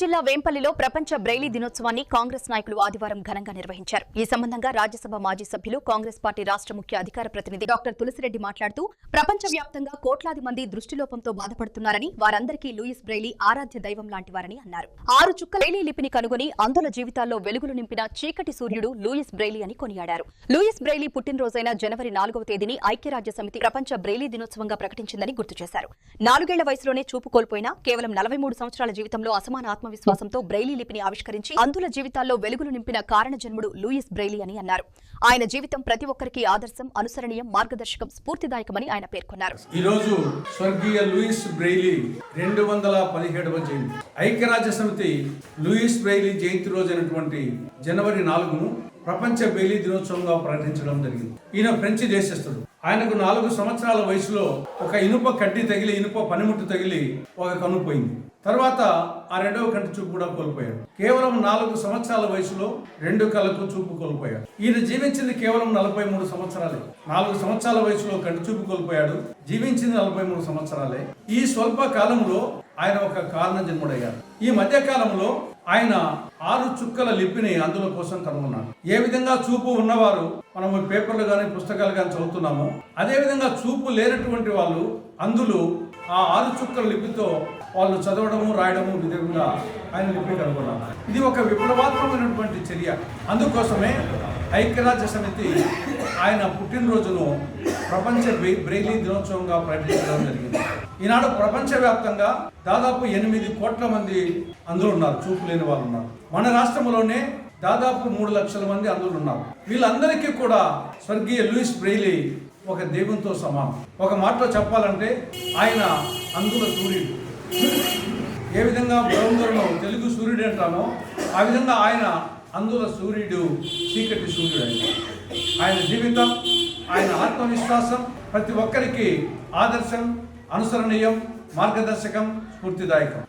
జిల్లా వేంపల్లిలో ప్రపంచ బ్రెయిలీ దినోత్సవాన్ని కాంగ్రెస్ నాయకులు ఆదివారం ఘనంగా నిర్వహించారు. ఈ సంబంధంగా రాజ్యసభ మాజీ సభ్యులు కాంగ్రెస్ పార్టీ రాష్ట్ర ముఖ్య అధికార ప్రతినిధి డాక్టర్ తులసిరెడ్డి మాట్లాడుతూ ప్రపంచ వ్యాప్తంగా కోట్లాది మంది దృష్టిలోపంతో బాధపడుతున్నారని, వారందరికీ లూయిస్ బ్రెయిలీ ఆరాధ్య దైవం లాంటివారని అన్నారు. 6 చుక్కల బ్రెయిలీ లిపిని కనుగొని అందుల జీవితాల్లో వెలుగులు నింపిన చీకటి సూర్యుడు లూయిస్ బ్రెయిలీ అని కొనియాడారు. లూయిస్ బ్రెయిలీ పుట్టినరోజైన జనవరి 4వ తేదీని ఐక్యరాజ్య సమితి ప్రపంచ బ్రెయిలీ దినోత్సవంగా ప్రకటించిందని గుర్తు చేశారు. 4 ఏళ్ల వయసులోనే చూపు కోల్పోయినా కేవలం 43 సంవత్సరాల జీవితంలో అసమాన ఆత్మవిశ్వాసంతో బ్రెయిలీ లిపిని ఆవిష్కరించి అందుల జీవితాల్లో వెలుగులు నింపిన కారణజన్ముడు లూయిస్ బ్రెయిలీ అని అన్నారు. ఆయన జీవితం ప్రతి ఒక్కరికి ఆదర్శం, అనుసరణీయం, మార్గదర్శకం, స్ఫూర్తిదాయకమని ఆయన పేర్కొన్నారు. ఈ రోజు స్వర్గీయ లూయిస్ బ్రెయిలీ 217వ జయంతి. ఐక్యరాజ్య సమితి లూయిస్ బ్రెయిలీ జయంతి రోజైనటువంటి జనవరి 4ను ప్రపంచ బ్రెయిలీ దినోత్సవంగా ప్రకటించడం జరిగింది. ఈయన ఫ్రెంచ్ దేశస్థుడు. ఆయనకు 4 సంవత్సరాల వయసులో ఒక ఇనుప కడ్డీ తగిలి, ఇనుప పనిముట్టు తగిలి ఒక కన్ను పోయింది. తర్వాత ఆ 2వ కంటి చూపు కూడా కోల్పోయాడు. కేవలం 4 సంవత్సరాల వయసులో 2 కళ్ళకు చూపు కోల్పోయాడు. ఈయన జీవించింది కేవలం 43 సంవత్సరాలే. 4 సంవత్సరాల వయసులో కంటి చూపు కోల్పోయాడు, జీవించింది 43 సంవత్సరాలే. ఈ స్వల్ప కాలంలో ఆయన ఒక కారణ జన్ముడయ్యాడు. ఈ మధ్య కాలంలో ఆయన 6 చుక్కల లిపిని అందుల కోసం కనుగొన్నాడు. ఏ విధంగా చూపు ఉన్నవారు మనము పేపర్లు కానీ పుస్తకాలు కానీ చదువుతున్నామో, అదే విధంగా చూపు లేనటువంటి వాళ్ళు అందులో ఆ 6 చుక్కల లిపితో వాళ్ళు చదవడము, రాయడము విధంగా ఆయన లిపి కనుగొన్నారు. ఇది ఒక విప్లవాత్మకమైనటువంటి చర్య. అందుకోసమే ఐక్యరాజ్య సమితి ఆయన పుట్టినరోజును ప్రపంచ బ్రెయిలీ దినోత్సవంగా ప్రకటించడం జరిగింది. ఈనాడు ప్రపంచవ్యాప్తంగా దాదాపు 8 కోట్ల మంది అందులో ఉన్నారు, చూపు లేని వాళ్ళు ఉన్నారు. మన రాష్ట్రంలోనే దాదాపు 3 లక్షల మంది అందులో ఉన్నారు. వీళ్ళందరికీ కూడా స్వర్గీయ లూయిస్ బ్రెయిలీ ఒక దేవునితో సమానం. ఒక మాటలో చెప్పాలంటే ఆయన అందుల సూర్యుడు. ఏ విధంగా బృహంధరులో తెలుగు సూర్యుడు అంటామో ఆ విధంగా ఆయన అందుల సూర్యుడు, చీకటి సూర్యుడు. ఆయన జీవితం, ఆయన ఆత్మవిశ్వాసం ప్రతి ఒక్కరికి ఆదర్శం, అనుసరణీయం, మార్గదర్శకం, స్ఫూర్తిదాయకం.